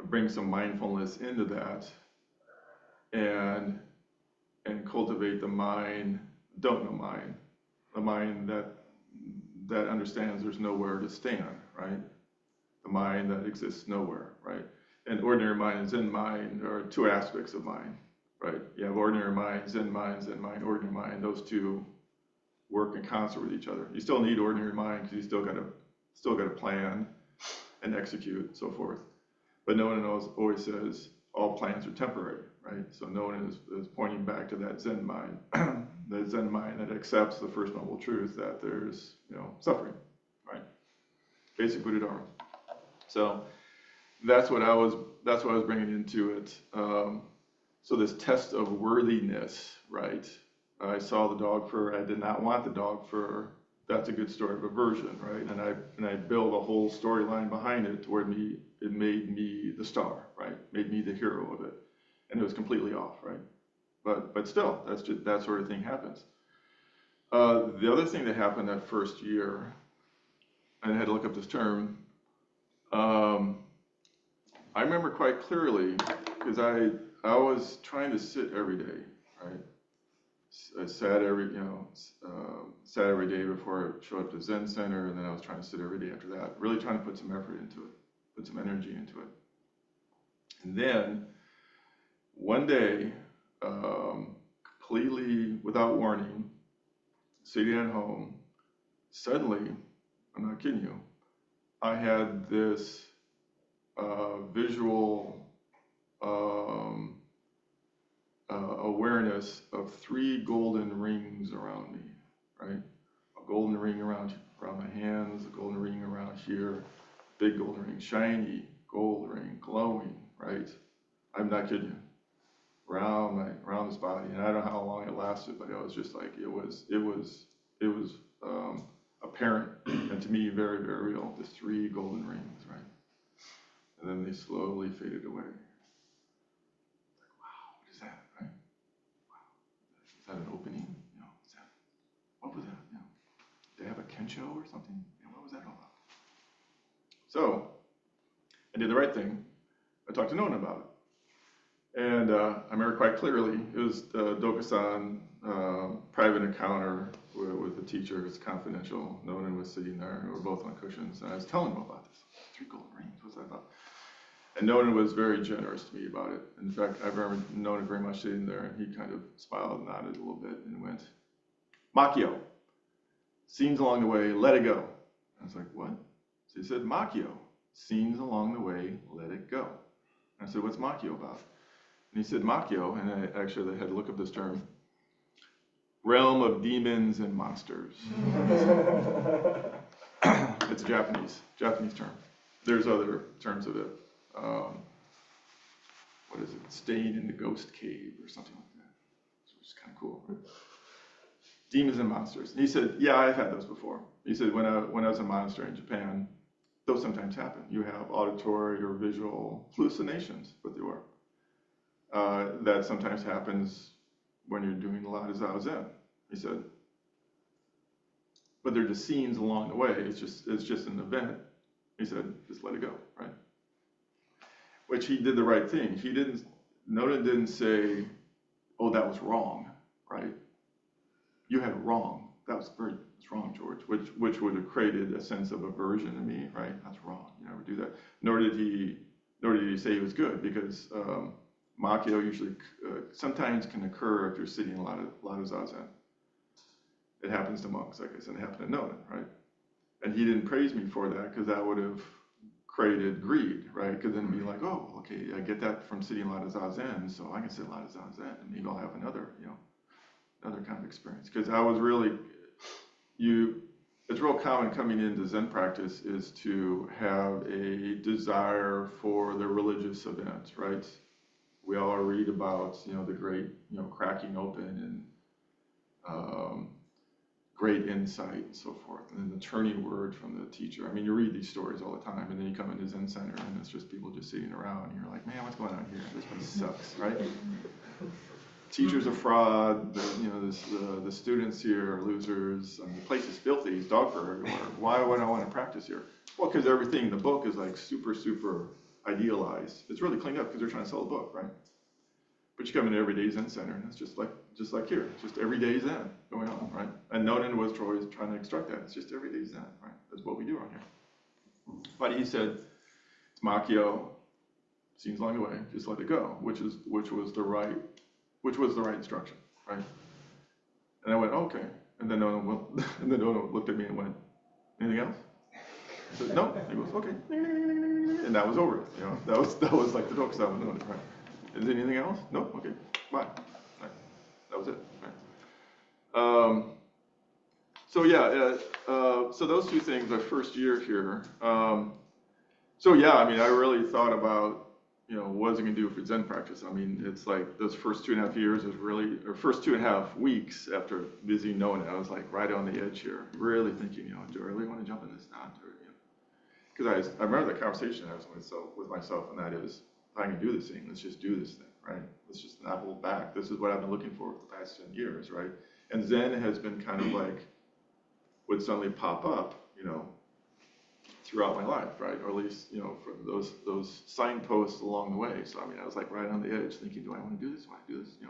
bring some mindfulness into that and cultivate the mind, don't know mind, the mind that understands there's nowhere to stand, right? The mind that exists nowhere, right? And ordinary mind and Zen mind are two aspects of mind, right? You have ordinary mind, Zen mind, ordinary mind. Those two work in concert with each other. You still need ordinary mind because you still got to plan and execute, so forth. But no one always says all plans are temporary, right? So no one is pointing back to that Zen mind, the Zen mind that accepts the first noble truth that there's suffering, right? Basic Buddha Dharma. So that's what I was bringing into it. So this test of worthiness, right? I saw the dog fur. I did not want the dog fur. That's a good story of aversion, right? And I build a whole storyline behind it to where it made me the star, right? Made me the hero of it, and it was completely off, right? But still, that sort of thing happens. The other thing that happened that first year, and I had to look up this term. I remember quite clearly because I was trying to sit every day, right? I sat every day before I showed up to Zen Center, and then I was trying to sit every day after that, really trying to put some effort into it, put some energy into it. And then one day, completely without warning, sitting at home, suddenly, I'm not kidding you, I had this visual awareness of three golden rings around me, right? A golden ring around my hands, a golden ring around here, big golden ring, shiny gold ring, glowing, right? I'm not kidding you. Around this body, and I don't know how long it lasted, but it was just like it was apparent and to me very, very real. These three golden rings, right? And then they slowly faded away. Like, wow, what is that, right? Wow, is that an opening? What was that? Did they have a kensho or something? What was that all about? So I did the right thing. I talked to no one about it. And I remember quite clearly, it was Dokusan, private encounter with the teacher. It's confidential. Nonan was sitting there. We were both on cushions. And I was telling him about this. 3 golden rings, what's that about? And Nonan was very generous to me about it. In fact, I remember Nonan very much sitting there, and he kind of smiled and nodded a little bit and went, Makio, scenes along the way, let it go. I was like, what? So he said, Makio, scenes along the way, let it go. I said, what's Makio about? And he said, Makio, and I actually had to look up this term, realm of demons and monsters. It's a Japanese term. There's other terms of it. What is it? Staying in the ghost cave or something like that. Which is kind of cool. Right? Demons and monsters. And he said, yeah, I've had those before. He said, when I was a monastery in Japan, those sometimes happen. You have auditory or visual hallucinations, what they were. That sometimes happens when you're doing a lot of Zazen. He said, but they're just scenes along the way. It's just an event. He said, just let it go, right? Which he did the right thing. Noda didn't say, oh, that was wrong, right? You had it wrong. That's wrong, George, which would have created a sense of aversion in me, right? That's wrong. You never do that. Nor did he say he was good, because Makio usually sometimes can occur if you're sitting a lot of Zazen. It happens to monks, like I said, it happened to Noda, right? And he didn't praise me for that, because that would have created greed, right? Because then be like, oh, okay, I get that from sitting a lot of Zazen, so I can sit a lot of Zazen, and maybe I'll have another kind of experience. Because I was really, it's real common coming into Zen practice is to have a desire for the religious event, right? We all read about, the great, cracking open and great insight and so forth, and then the turning word from the teacher. I mean, you read these stories all the time, and then you come into Zen Center, and it's just people just sitting around, and you're like, man, what's going on here? This place sucks, right? Teacher's a fraud. The students here are losers. I mean, the place is filthy. It's dog fur everywhere. Why would I want to practice here? Well, because everything in the book is like super, super idealized. It's really cleaned up because they're trying to sell a book, right? But you come into everyday Zen Center, and it's just like here. It's just everyday Zen going on, right? And Nonan was always trying to extract that. It's just everyday Zen, right? That's what we do around here. But he said, it's Makio, scenes along the way, just let it go, which was the right instruction, right? And I went, okay. And then Nonan looked at me and went, anything else? I said, no. He goes, okay. And that was over. That was like the Dokusan with Nonan, right? Is there anything else? No? Okay, bye. Right. That was it. Right. So those two things, the first year here. I really thought about, what was I going to do for Zen practice? I mean, it's like those first 2.5 years is really, or first 2.5 weeks after busy knowing it, I was like right on the edge here, really thinking, do I really want to jump in this knot? Because I remember the conversation I was with myself, and that is, I can do this thing. Let's just do this thing, right? Let's just not hold back. This is what I've been looking for the past 10 years, right? And Zen has been kind of like, would suddenly pop up, throughout my life, right? Or at least, for those signposts along the way. So, I was like right on the edge thinking, do I want to do this? Do I do this? If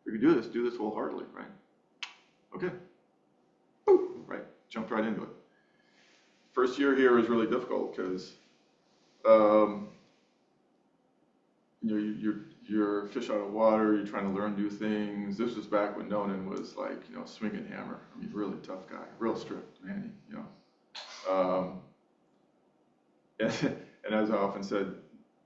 we can do this wholeheartedly, right? Okay. Boop, right? Jumped right into it. First year here was really difficult because, you're fish out of water, you're trying to learn new things. This was back when Nonan was like, swinging hammer. Really tough guy, real strict, man, And as I often said,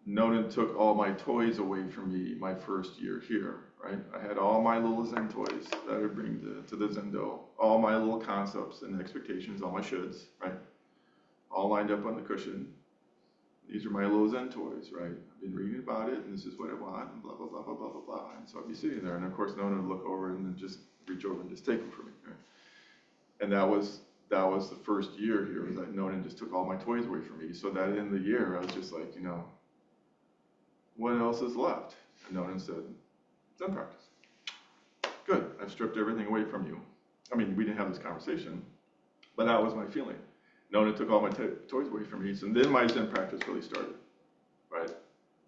Nonan took all my toys away from me my first year here, right? I had all my little Zen toys that I would bring to the Zendo, all my little concepts and expectations, all my shoulds, right? All lined up on the cushion. These are my little Zen toys, right? I've been reading about it, and this is what I want, and blah, blah, blah, blah, blah, blah, blah. And so I'd be sitting there, and of course, Nona would look over and then just reach over and just take them from me, right? And that was the first year here, was that Nona just took all my toys away from me. So that in the year, I was just like, what else is left? And Nona said, Zen practice. Good, I've stripped everything away from you. We didn't have this conversation, but that was my feeling. Nona took all my toys away from me, so then my Zen practice really started, right?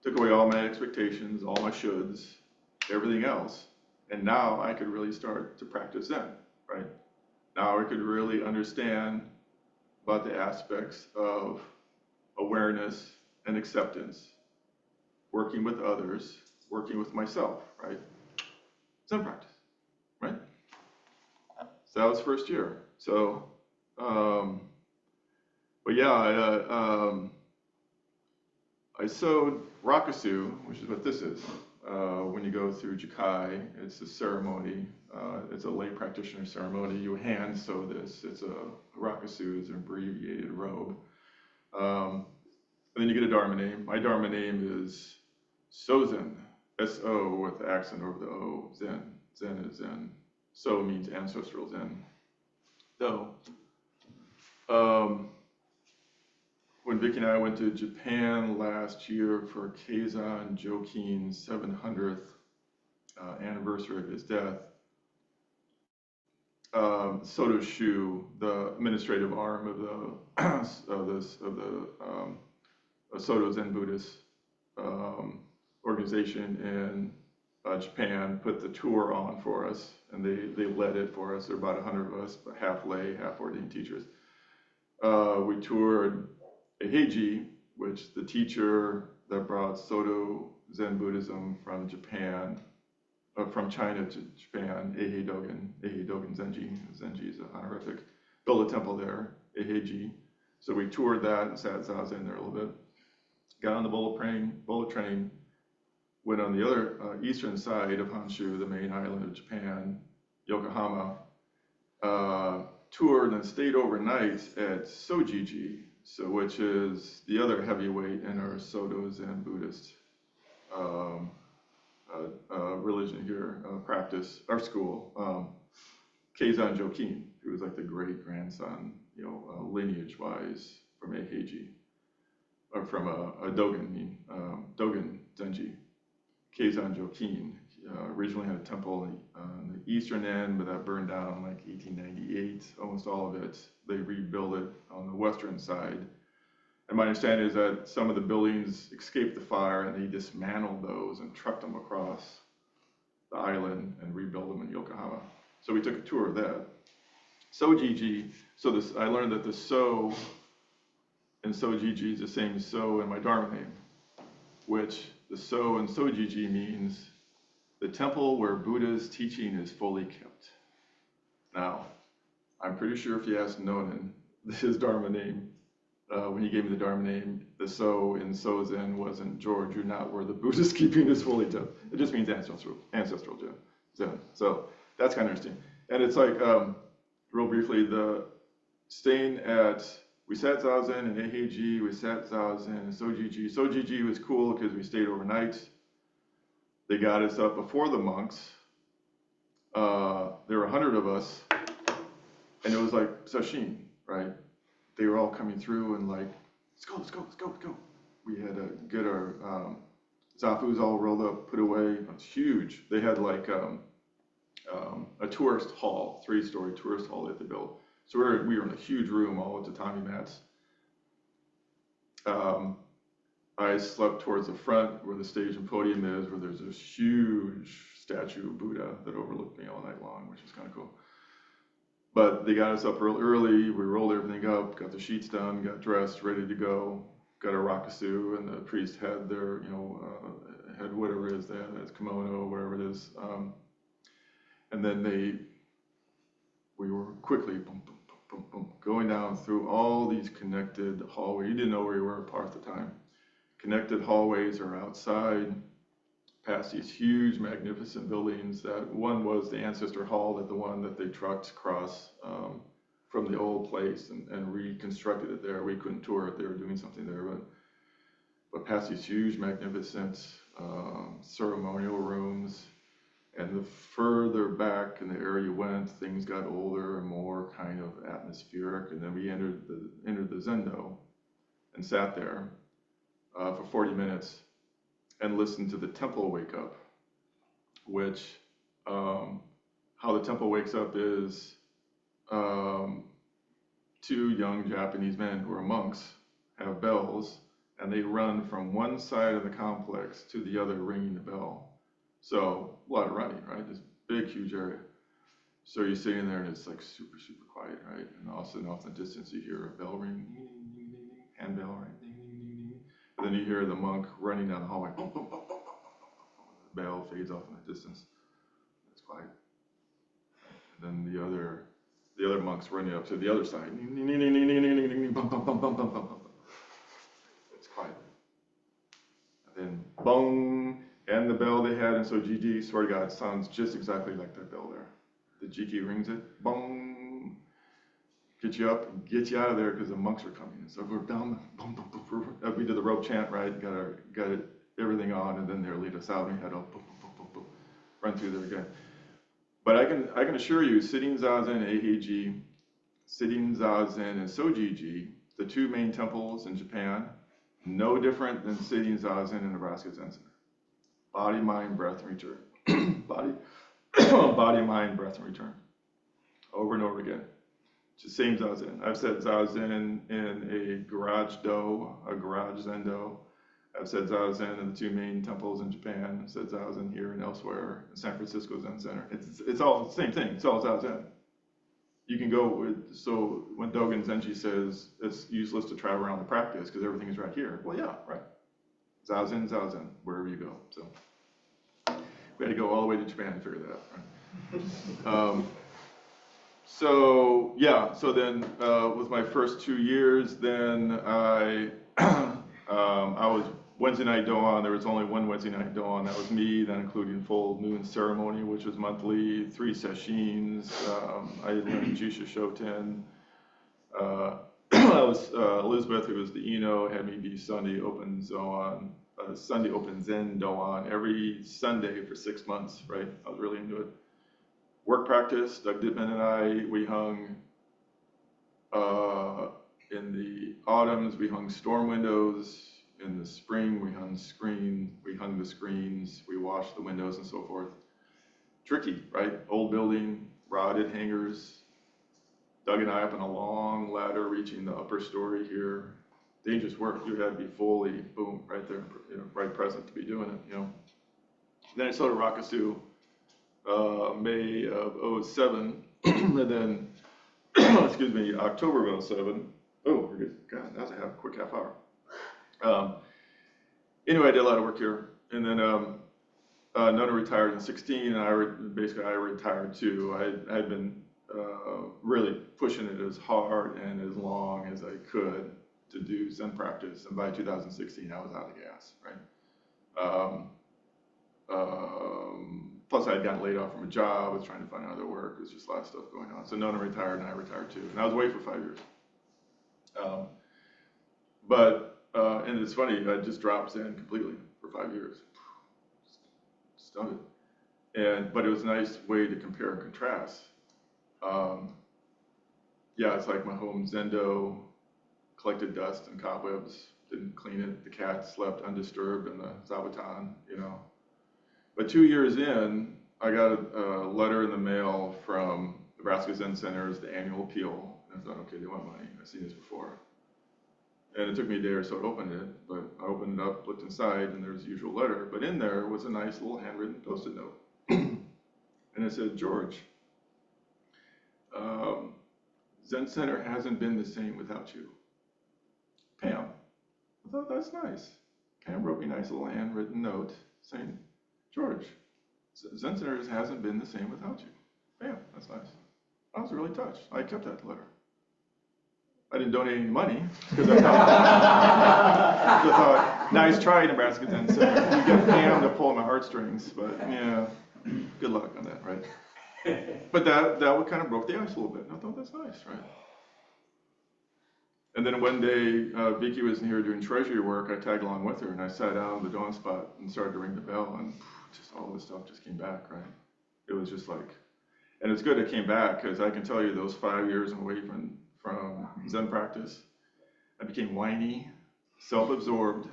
took away all my expectations, all my shoulds, everything else. And now I could really start to practice Zen, right? Now I could really understand about the aspects of awareness and acceptance, working with others, working with myself, right? Zen practice, right? So that was first year. So, but yeah, I sewed rakusu, which is what this is. When you go through Jukai, it's a ceremony. It's a lay practitioner ceremony. You hand sew this. It's a rakusu, it's an abbreviated robe. And then you get a Dharma name. My Dharma name is Sozen, S-O with the accent over the O, Zen. Zen is Zen. So means ancestral Zen. So, when Vicky and I went to Japan last year for Zen Jokin's 700th anniversary of his death, Soto Shu, the administrative arm of the Soto Zen Buddhist organization in Japan, put the tour on for us, and they led it for us. There were about 100 of us, but half lay, half ordained teachers. We toured Eiheiji, which the teacher that brought Soto Zen Buddhism from Japan, from China to Japan, Eihei Dogen Zenji. Zenji is an honorific. Built a temple there, Eiheiji. So we toured that and sat zazen there a little bit. Got on the bullet train, went on the other eastern side of Honshu, the main island of Japan, Yokohama. Toured and stayed overnight at Sojiji, which is the other heavyweight in our Soto Zen Buddhist religion here, practice, our school. Zen Jokin, who was like the great grandson, lineage-wise from Eiheiji, or from a Dogen, Dogen Zenji. Zen Jokin originally had a temple on the eastern end, but that burned down in like 1898, almost all of it. They rebuilt it on the western side. And my understanding is that some of the buildings escaped the fire and they dismantled those and trucked them across the island and rebuilt them in Yokohama. So we took a tour of that. Sojiji, I learned that the So in Sojiji is the same as So in my Dharma name, which the So in Sojiji means the temple where Buddha's teaching is fully kept. Now, I'm pretty sure if you ask Nonin, his Dharma name, when he gave me the Dharma name, the So in Sozen wasn't George, you're not where the Buddha's keeping is fully kept. It just means ancestral Zen. So that's kind of interesting. And it's like, real briefly, we sat zazen in Eiheiji, we sat zazen in Sojiji. Sojiji was cool because we stayed overnight. They got us up before the monks. There were 100 of us, and it was like sashin, right? They were all coming through and like, let's go. We had to get our zafus all rolled up, put away. It was huge. They had like a tourist hall, 3-story tourist hall that they built. So we were in a huge room, all with tatami mats. I slept towards the front where the stage and podium is, where there's this huge statue of Buddha that overlooked me all night long, which was kind of cool. But they got us up real early. We rolled everything up, got the sheets done, got dressed, ready to go. Got a rakusu, and the priest had their, had whatever it is they have, it's kimono, whatever it is. And then we were quickly, boom, going down through all these connected hallways. You didn't know where you were part of the time. Connected hallways are outside, past these huge, magnificent buildings. That one was the ancestor hall, the one that they trucked across from the old place and reconstructed it there. We couldn't tour it; they were doing something there, but past these huge, magnificent ceremonial rooms. And the further back in the area you went, things got older and more kind of atmospheric. And then we entered the zendo and sat there for 40 minutes and listened to the temple wake up, which how the temple wakes up is 2 young Japanese men who are monks have bells, and they run from one side of the complex to the other ringing the bell. So a lot of running, right? This big, huge area. So you're sitting there and it's like super, super quiet, right? And all of a sudden off in the distance you hear a bell ring, ding, ding, ding, ding, ding, handbell, right? Ding, ding, ding, ding. And then you hear the monk running down the hallway. Boom, boom, boom, boom, boom, boom, boom. The bell fades off in the distance. It's quiet. And then the other monks running up to the other side. Ding, ding, ding, ding, ding, ding, ding, ding, bum, bum, bum, bum, bum, bum, bum. It's quiet. And then bong, and the bell they had in Sojiji, swear to God, sounds just exactly like that bell there. The Jiki rings it, bong, get you up and get you out of there because the monks are coming. And so we're down, boom, boom, boom, boom. We did the rope chant, right? Got everything on, and then they'll lead us out, and we had to boom, boom, boom, boom, boom, run through there again. But I can assure you, sitting Zazen and Eheiji, sitting Zazen and Sojiji, the two main temples in Japan, no different than sitting Zazen in Nebraska Zen Center. Body, mind, breath, and return. Body, mind, breath, and return. Over and over again. It's the same Zazen. I've said Zazen in a garage do, a garage Zendo. I've said Zazen in the two main temples in Japan. I've said Zazen here and elsewhere in San Francisco Zen Center. It's all the same thing. It's all Zazen. You can go with, so when Dogen Zenji says it's useless to travel around the practice because everything is right here. Well, yeah, right. Zazen, Zazen, wherever you go. So we had to go all the way to Japan to figure that out. Right? So then with my first 2 years, then I was Wednesday night Doan. There was only one Wednesday night Doan. That was me. That included full moon ceremony, which was monthly, 3 sessions. I learned Jusha Shoten. I was Elizabeth, who was the Ino, had me be Sunday Open Zoan, Sunday Open Zen Doan every Sunday for 6 months. Right, I was really into it. Work practice. Doug Dittman and I, we hung. In the autumns, we hung storm windows. In the spring, we hung the screens, we washed the windows and so forth. Tricky, right? Old building, rotted hangers. Doug and I up on a long ladder reaching the upper story here. Dangerous work. You had to be fully, boom, right there, right present to be doing it, Then I sold to Rakasu, May of 07, and then, excuse me, October of 07. Oh, we're good. God, that was a quick half hour. Anyway, I did a lot of work here, and then Nona retired in 16, and I retired too. I had been really pushing it as hard and as long as I could to do Zen practice, and by 2016, I was out of gas, right? Plus, I had gotten laid off from a job. I was trying to find other work. There's just a lot of stuff going on. So Nona retired, and I retired too, and I was away for 5 years. And it's funny, I just dropped Zen completely for 5 years. Stunned it. But it was a nice way to compare and contrast. It's like my home Zendo, collected dust and cobwebs, didn't clean it. The cat slept undisturbed in the Zabatan, But 2 years in, I got a letter in the mail from Nebraska Zen Center's, the annual appeal. And I thought, okay, they want money. I've seen this before. And it took me a day or so to open it, but I opened it up, looked inside, and there's the usual letter. But in there was a nice little handwritten Post-it note. And it said, George, Zen Center hasn't been the same without you. Pam. I thought, that's nice. Pam wrote me a nice little handwritten note saying, George, Zen Center hasn't been the same without you. Pam, that's nice. I was really touched. I kept that letter. I didn't donate any money because I thought, nice try, Nebraska Zen Center. You get Pam to pull my heartstrings, but yeah, good luck on that, right? But that kind of broke the ice a little bit. And I thought, that's nice, right? And then one day, Vicky was in here doing treasury work. I tagged along with her, and I sat down on the dawn spot and started to ring the bell, and just all this stuff just came back, right? It was just like, and it's good it came back because I can tell you those 5 years away from Zen practice, I became whiny, self-absorbed,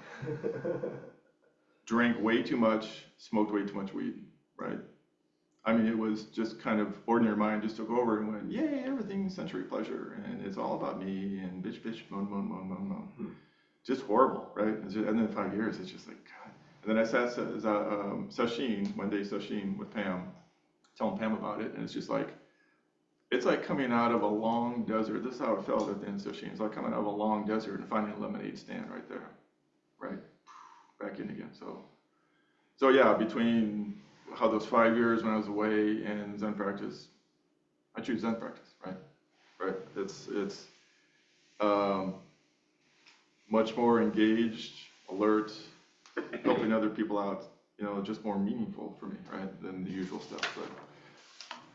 drank way too much, smoked way too much weed, right? I mean, it was just kind of ordinary mind just took over and went, yay, everything's sensory pleasure, and it's all about me, and bitch, bitch, moan, moan, moan, moan, moan. just horrible, right? And then 5 years, it's just like, God. And then I sat sashimi, one day sashimi with Pam, telling Pam about it, and it's just like, it's like coming out of a long desert. This is how it felt at the end of sashimi. It's like coming out of a long desert and finding a lemonade stand right there, right? Back in again. So yeah, between how those 5 years when I was away and Zen practice, I choose Zen practice, right? Right. It's much more engaged, alert, helping other people out, just more meaningful for me, right, than the usual stuff.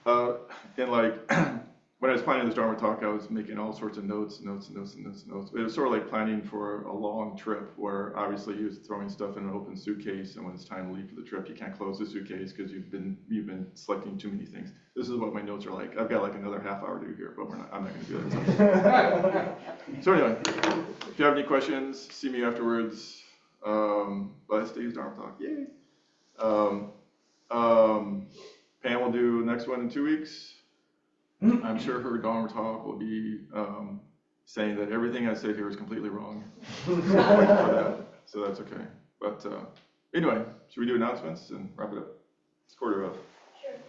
But and like when I was planning this Dharma talk, I was making all sorts of notes. It was sort of like planning for a long trip where obviously he was throwing stuff in an open suitcase, and when it's time to leave for the trip, you can't close the suitcase because you've been selecting too many things. This is what my notes are like. I've got like another half hour to do here, but I'm not going to do that. So anyway, if you have any questions, see me afterwards. Last day's Dharma talk, yay! Pam will do the next one in 2 weeks. I'm sure her Dharma talk will be saying that everything I said here is completely wrong. So that's okay. But anyway, should we do announcements and wrap it up? It's 2:45. Sure.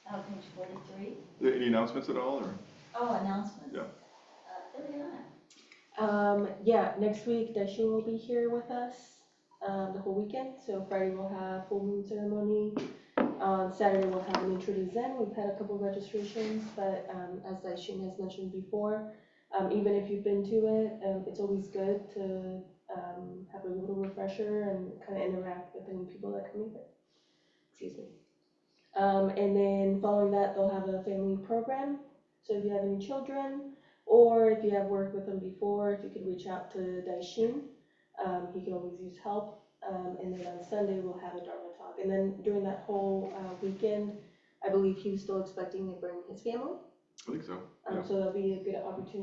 Page 43. Any announcements at all? Or? Oh, announcements. Yeah. Yeah, next week Daishin will be here with us the whole weekend. So Friday we'll have full moon ceremony. On Saturday we'll have an intro to Zen. We've had a couple of registrations, but as Daishin has mentioned before, even if you've been to it, it's always good to have a little refresher and kind of interact with the new people that come here. Excuse me. And then following that, they'll have a family program. So if you have any children, or if you have worked with them before, if you could reach out to Daishin, he can always use help. And then on Sunday, we'll have a Dharma talk. And then during that whole weekend, I believe he was still expecting to bring his family. I think so. Yeah. So that'll be a good opportunity